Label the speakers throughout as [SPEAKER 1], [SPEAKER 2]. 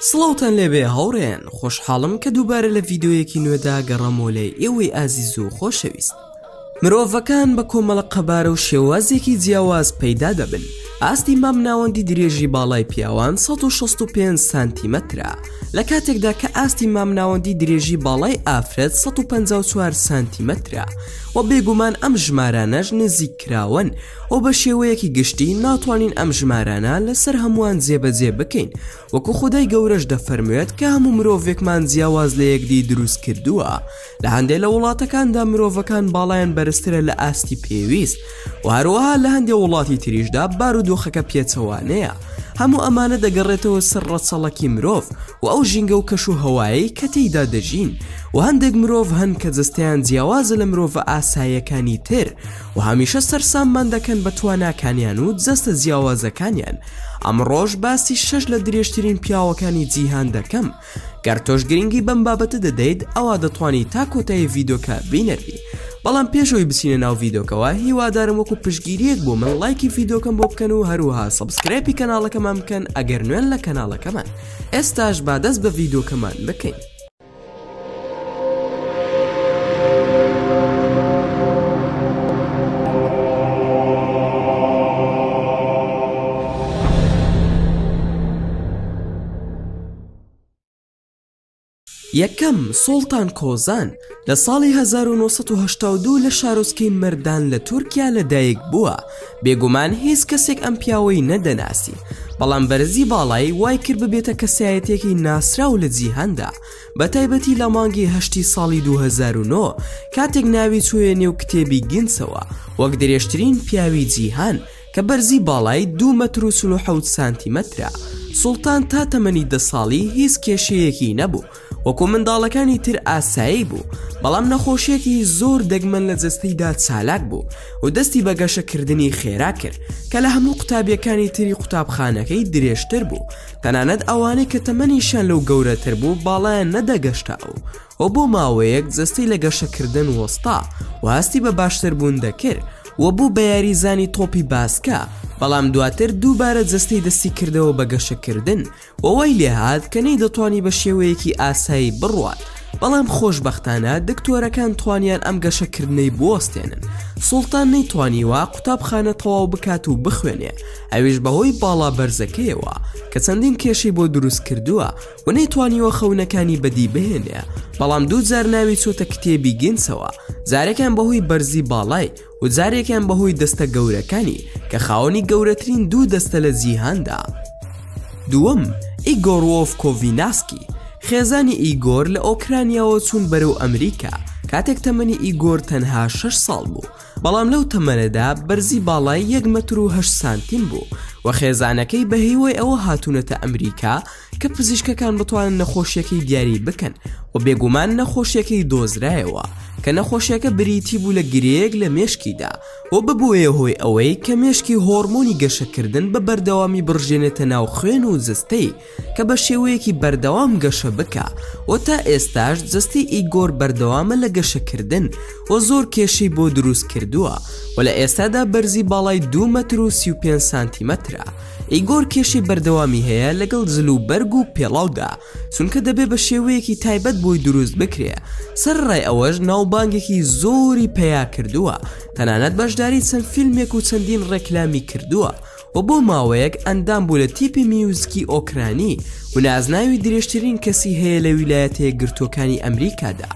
[SPEAKER 1] سڵاوتان لێبێ هاوڕێیان خۆشحاڵم کە دووبارە لە ڤیدیۆیەکی نوێدا گەڕامەوە لای ئێوەی ئازیز و خۆشەویست. مرۆڤەکان بە کۆمەڵە قەبارە و شێوازێکی جیاواز پەیدا دەبن. ئاستی مام ناوەندی درێژی باڵای پیاوان 165 سانتیمەترە، لە کاتێکدا کە ئاستی مام ناوەندی درێژی باڵای ئافرەت 154 سانتیمەترە و بێگومان ئەم ژمارانەش نزیک کراون و بە شێوەیەکی گشتی ناتوانین ئەم ژمارانە لەسەر هەمووان جێبەجێ بکەین، وەکو خودای گەورەش دەفەرموێت کە هەموو مرۆڤێکمان جیاواز لە یەکدی دروست کردووە. لە هەندێک لە وڵاتەکاندا مرۆڤەکان باڵایان بەرزترە لە ئاستی پێویست و هەروەها لە هەندێک وڵاتی تریشدا بارودۆخەکە پێچەوانەیە. هەموو ئەمانە دەگەڕێتەوە سەر ڕەچەڵەکی مرۆڤ و ئەو ژینگە و کەش و هەوایی کە تێیدا دەژین، و هەندێک مرۆڤ هەن کە جستیان جیاوازە لە مرۆڤە ئاساییەکانی تر و هەمیشە سەرساممان دەکەن بە تواناکانیان و جەستە جیاوازەکانیان. ئەمڕۆژ باسی 6 لە درێژترین پیاوەکانی جیهان دەکەم. گەر تۆش گرنگی بەم بابەتە دەدەیت ئەوا دەتوانی تا کۆتایی ڤیدۆکە بینەری. بەڵام پێشەوەی بچینە ناو ڤیدۆکەوە هیوادارم وەکو پشگیریەک بۆ من لایکی ڤیدۆکەم بۆ بکەن و هەروەها سەبسکرایبی کەناڵەکەمان بکەن ئەگەر نوێن لە کەناڵەکەمان. ئێستاش با دەست بە ڤیدۆکەمان بکەین. یەکەم سوڵتان کۆزان لە ساڵی 1982 لە شارۆچکەی مەردان لە تورکیا لەدایک بووە. بێگومان هیچ کەسێک ئەم پیاوەی نەدەناسی، بەڵام بەرزی باڵایی وای کرد ببێتە کەسایەتێکی ناسراو لە جیهاندا، بە تایبەتی لە مانگی هەشتی ساڵی 2009 کاتێک ناوی چوویە نێو کتێبی گینسەوە وەک درێژترین پیاوی جیهان کە بەرزی باڵایی 2 مەتر و 47 سانتیمەترە. سوڵتان تا تەمەنی 10 ساڵی هیچ کێشەیەکی نەبوو، وەکو منداڵەکانی تر ئاسایی بوو، بەڵام نەخۆشیەکی زۆر دەگمەن لە جەستەیدا چالاک بوو و دەستی بە گەشەکردنی خێرا کرد کە لە هەموو قوتابیەکانی تری قوتابخانەکەی درێژتر بوو. تەنانەت ئەوانەی کە تەمەنیشان لەو گەورەتر بوو باڵایان نەدەگەشتاو و بۆ ماوەیەک جەستەی لە گەشەکردن وەستا و هەستی بە باشتر بوون دەکرد و بوو بە یاریزانی تۆپی باسکە، بەڵام دواتر دووبارە جەستەی دەستی کردەوە بە گەشەکردن و وای لێهات کە نەی دەتوانی بە شێوەیەکی ئاسایی بڕوات، بەڵام خۆشبەختانە دکتۆرەکان توانیان ئەم گەشەکردنەی بوەستێنن. سوڵتان نەیتوانیوە قوتابخانە تەواو بکات و بخوێنێ، ئەویش بەهۆی باڵا بەرزەکەیەوە کە چەندین کێشەی بۆ دروست کردووە و نەیتوانیوە خەونەکانی بەدی بهێنێ. بەڵام دوو جار ناوی چۆتە کتێبی گینسەوە، جارێکیان بەهۆی بەرزی باڵای و جارێکیان بەهۆی دەستە گەورەکانی کە خاوەنی گەورەترین 2 دەستە لە جیهاندا. دووەم ئیگۆر کۆڤیناسکی. خێزانی ئیگۆر لە ئۆکرانیاوە چوون بەرەو ئەمریکا کاتێک تەمەنی ئیگۆر تەنها 6 ساڵ بوو، بەڵام لەو تەمەنەدا بەرزی باڵای 1 مەتر و 8 سانتیم بوو و خێزانەکەی بە هیوای ئەوە هاتوونەتە ئەمریکا کە پزیشکەکان بتوانن نەخۆشیەکەی دیاری بکەن و بێگومان نەخۆشیەکەی دۆزرایەوە کە نەخۆشیەکە بریتی بوو لە گرەیەک لە مێشکیدا و ببووە هۆی ئەوەی کە مێشکی هۆرمۆنی گەشەکردن بە بەردەوامی بڕژێنێتە ناو خوێن و جستەی کە بە شێوەیەکی بەردەوام گەشە بکە و تا ئێستاش جستی ئیگۆر بەردەوامە لە گەشەکردن و زۆر کێشەی بۆ دروست کردووە و لە ئێستادا بەرزی باڵای 2 مەتر و 35 سانتیمەترە. ئیگۆر کێشی بەردەوامی هەیە لەگەڵ جل و بەرگ و پێڵاودا، چونکە دەبێت بە شێوەیەکی تایبەت بۆی دروست بکرێ. سەرڕای ئەوەش ناوبانگێکی زۆری پەیا کردووە، تەنانەت بەشداری چەند فیلمێک و چەندین ڕێکلامی کردووە و بۆ ماوەیەک ئەندام بوو لە تیپی میوزکی ئۆکرانی و نازناوی درێژترین کەسی هەیە لە ویلایەتە یەکگرتووەکانی ئەمریکادا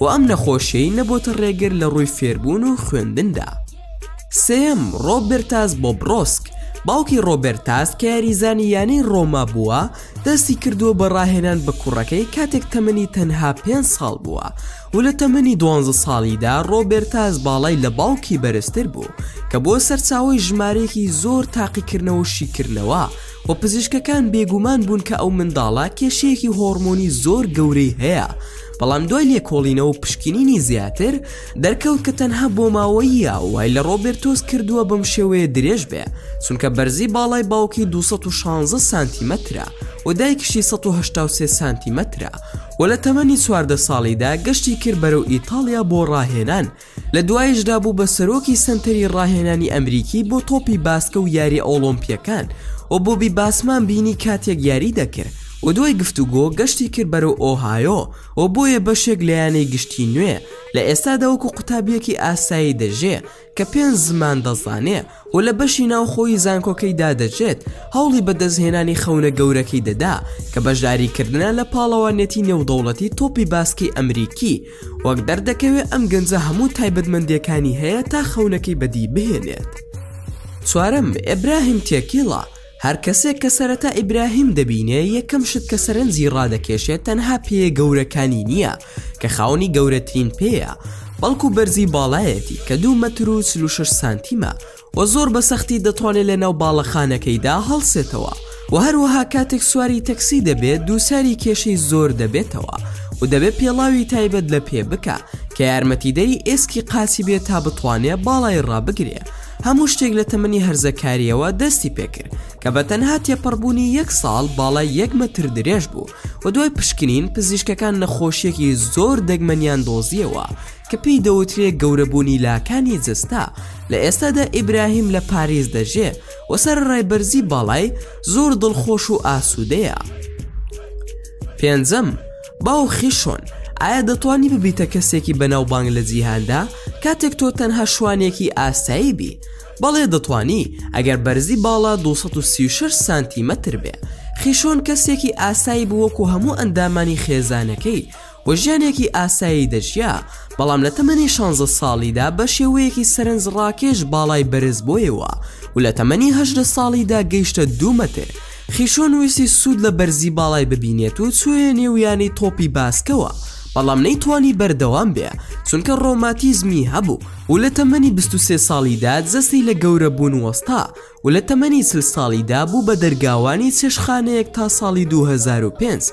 [SPEAKER 1] و ئەم نەخۆشیەی نەبۆتە ڕێگر لە ڕووی فێربوون و خوێندندا. سێم ڕۆبێرتاس بۆبرۆسک. باوکی ڕۆبێرتاس کە یاریزانی یانەی ڕۆما بووە دەستی کردووە بە ڕاهێنان بە کوڕەکەی کاتێک تەمەنی تەنها 5 ساڵ بووە و لە تەمەنی 12 ساڵیدا ڕۆبێرتاس باڵای لە باوکی بەرزتر بوو کە بۆ سەرچاوی ژمارەیەکی زۆر تاقیکردنەوە و شیکردنەوە و پزیشکەکان بێگومان بوون کە ئەو منداڵە کێشەیەکی هۆرمۆنی زۆر گەورەی هەیە، بەڵام دوای لێکۆڵینەوە و پشکنینی زیاتر دەرکەوت کە تەنها بۆ ماوەیە وای لە ڕۆبێرتۆس کردووە بەم شێوەیە درێژ بێ، چونکە بەرزی باڵای باوکی 216 سانتیمەترە و دایکیشی 183 سانتیمەترە و لە تەمەنی 14 ساڵیدا گەشتی کرد بەرەو ئیتالیا بۆ ڕاهێنان. لە دوایشدا بوو بە سەرۆکی سەنتەری ڕاهێنانی ئەمریکی بۆ تۆپی باسکە و یاری ئۆلۆمپیەکان و بۆبی باسمان بینی کاتێک یاری دەکرد و دوای گفتوگۆ گەشتی کرد بەرەو ئۆهایۆ و بۆیە بەشێک لە یانەی گشتی نوێ لە ئێستادا وەکو قوتابیەکی ئاسایی دەژێ کە 5 زمان دەزانێ و لە بەشی ناوخۆی زانکۆکەیدا دەجێت هەوڵی بەدەستهێنانی خەونە گەورەکەی دەدا کە بەشداریکردنە لە پاڵەوانێتی نێودەوڵەتی تۆپی باسکی ئەمریکی وەک دەردەکەوێت ئەم گەنجە هەموو تایبەتمەندیەکانی هەیە تا خەونەکەی بەدی بهێنێت. چوارەم ئیبراهیم تێکیڵە. هەر کەسێک کە سەرەتا ئیبراهیم دەبینێ یەکەم شت کە سەرنجی ڕادەکێشێت تەنها پێ گەورەکانی نییە کە خاوەنی گەورەترین پێیە بەڵکو بەرزی باڵایەتی کە 2 مەتر و 46 سانتیمە و زۆر بە سەختی دەتوانێت لە ناو باڵەخانەکەیدا هەڵسێتەوە و هەروەها کاتێک سواری تەکسی دەبێت دووساری کێشەی زۆر دەبێتەوە و دەبێت پێڵاوی تایبەت لە پێ بکە کە یارمەتیدەری ئێسکی قاچی بێت تا بتوانێت باڵای ڕابگرێ. هەموو شتێک لە تەمەنی هەرزەکاریەوە دەستی پێکرد کە بە تەنها تێپەڕبوونی 1 ساڵ باڵای 1 مەتر درێژ بوو و دوای پشکنین پزیشکەکان نەخۆشیەکی زۆر دەگمەنیان دۆزیەوە کە پێی دەوترێت گەورەبوونی لاکانی جستا. لە ئێستادا ئیبراهیم لە پاریس دەژێ و سەرڕای بەرزی باڵای زۆر دڵخۆش و ئاسوودەیە. 5. باو خیشۆن. ئایا دەتوانی ببیتە کەسێکی بەناوبانگ لە جیهاندا کاتێک تۆ تەنها شوانێکی ئاسایی بی؟ بەڵێ دەتوانی ئەگەر بەرزی باڵا 236 سانتیمەتر بێ. خیشۆن کەسێکی ئاسایی بووەکو هەموو ئەندامانی خێزانەکەی و ژیانێکی ئاسایی دەژیا بەڵام لە تەمەنی 16 ساڵیدا بە شێوەیەکی سەرنج ڕاکێش باڵای بەرز بۆیەوە و لە تەمەنی 18 ساڵیدا گەیشتە 2 مەتر. خیشۆن ویستی سوود لە بەرزی باڵای ببینێت و چوێ نێویانی تۆپی باسکەوە بەڵام نەیتوانی بەردەوام بێ چونکە ڕۆماتیزمی هەبوو و لە تەمەنی 23 ساڵیدا جەستی لە گەورە بوون وەستا و لە تەمەنی 40 ساڵیدا بوو بە دەرگاوانی چێشخانەیەک تا ساڵی 2005.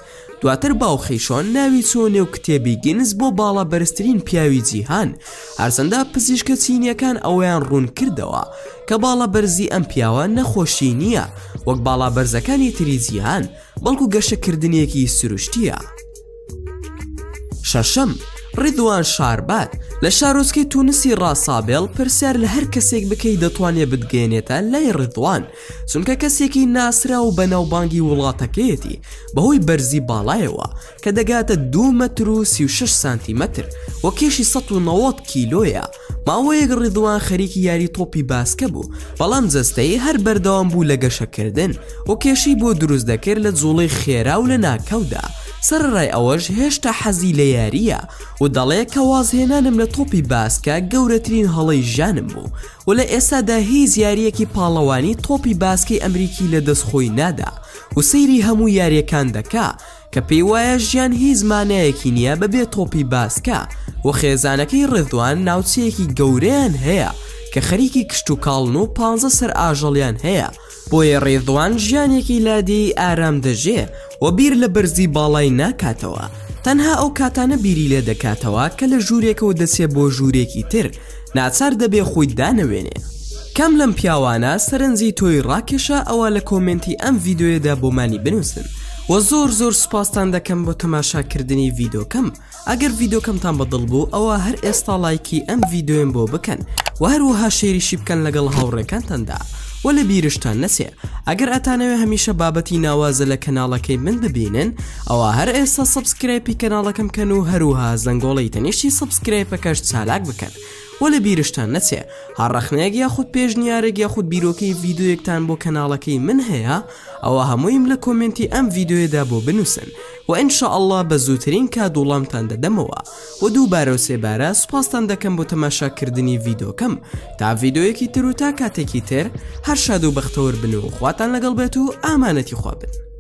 [SPEAKER 1] دواتر باو خیشۆن ناوی چۆ نێو کتێبی گینس بۆ باڵا بەرزترین پیاوی جیهان. هەرچەندە پزیشکە چینیەکان ئەویان ڕوون کردەوە کە باڵا بەرزی ئەم پیاوە نەخۆشی نییە وەک باڵا بەرزەکانی تری جیهان بەڵکو گەشەکردنیەکی سروشتیە. 6. ڕیدوان شاربات. لە شارۆچکەی تونسی ڕاسابێڵ پرسیار لە هەر کەسێک بکەی دەتوانێت بتگەێنێتە لای ڕیدوان چونکە کەسێکی ناسرا و بەناوبانگی وڵاتەکەیەتی بەهۆی بەرزی باڵایەوە کە دەگاتە 2 مەتر و 36 سانتیمەتر و کێشی 190 کیلۆیە. ماوەیەک ڕیدوان خەریکی یاری تۆپی باسکە بوو بەڵام جەستەی هەر بەردەوام بوو لە گەشەکردن و کێشی بۆ دروست دەکرد لە جوڵەی خێرا و لە ناکەودا. سەرڕای ئەوەش هێشتا حەزی لە یاریە و دەڵێ کە وازهێنانم لە تۆپی باسکە گەورەترین هەڵەی ژانم بوو و لە ئێستادا هیچ یاریەکی پاڵەوانی تۆپی باسکی ئەمریکی لە دەستخۆی نادا و سەیری هەموو یاریەکان دەکا کە پێی وایە ژیان هیچ مانایەکی نییە بەبێ تۆپی باسکە و خێزانەکەی ڕیدوان ناوچەیەکی گەورەیان هەیە کە خەریکی کشت و کاڵن و 15 سەر ئاژەڵیان هەیە بۆیە ڕیدوان ژیانێکی لادی ئارام دەژێ و بیر لە بەرزی باڵای ناکاتەوە تەنها ئەو کاتانە بیری لێ دەکاتەوە کە لە ژوورێکەوە دەچێت بۆ ژوورێکی تر ناچار دەبێ خۆی دانەوێنێ. کەم لەم پیاوانە سەرنجی تۆی ڕاکێشە ئەوە لە کۆمنتی ئەم ڤیدۆیەدا بۆمانی بنووسن و زۆر سوپاستان دەکەم بۆ تەماشاکردنی ڤیدۆکەم. ئەگەر ڤیدۆکەمتان بەدڵ بوو ئەوە هەر ئێستا لایکی ئەم ڤیدۆیم بۆ بکەن و هەروەها شێریشی بکەن لەگەڵ هاوڕێکانتاندا و لە بیرشتان نەچێ ئەگەر ئەتانەوێ هەمیشە بابەتی ناوازە لە کەناڵەکەی من ببینن ئەوە هەر ئێستا سەبسکرایبی کەناڵەکەم کەن و هەروها زەنگۆڵی تەنیشتی سەبسکرایبەکەش چالاک بکەن و لە بیرشتان نەچێ هەڕەخنەیەک یاخود پێشنیارێک یاخود بیرۆکەی ڤیدۆیەکتان بۆ کەناڵەکەی من هەیە ئەوە هەموویم لە کۆمنتی ئەم ڤیدۆیەدا بۆ بنووسن و ئینشاءالله بە زووترین کات وڵامتان دەدەمەوە و دووبارە و سێبارە سوپاستان دەکەم بۆ تەماشاکردنی ڤیدۆکەم تا ڤیدۆیەکی تر و تا کاتێکی تر هەر شاد و بەختەوەر بن و خواتان لەگەڵ بێت و ئامانەتی خوا بن.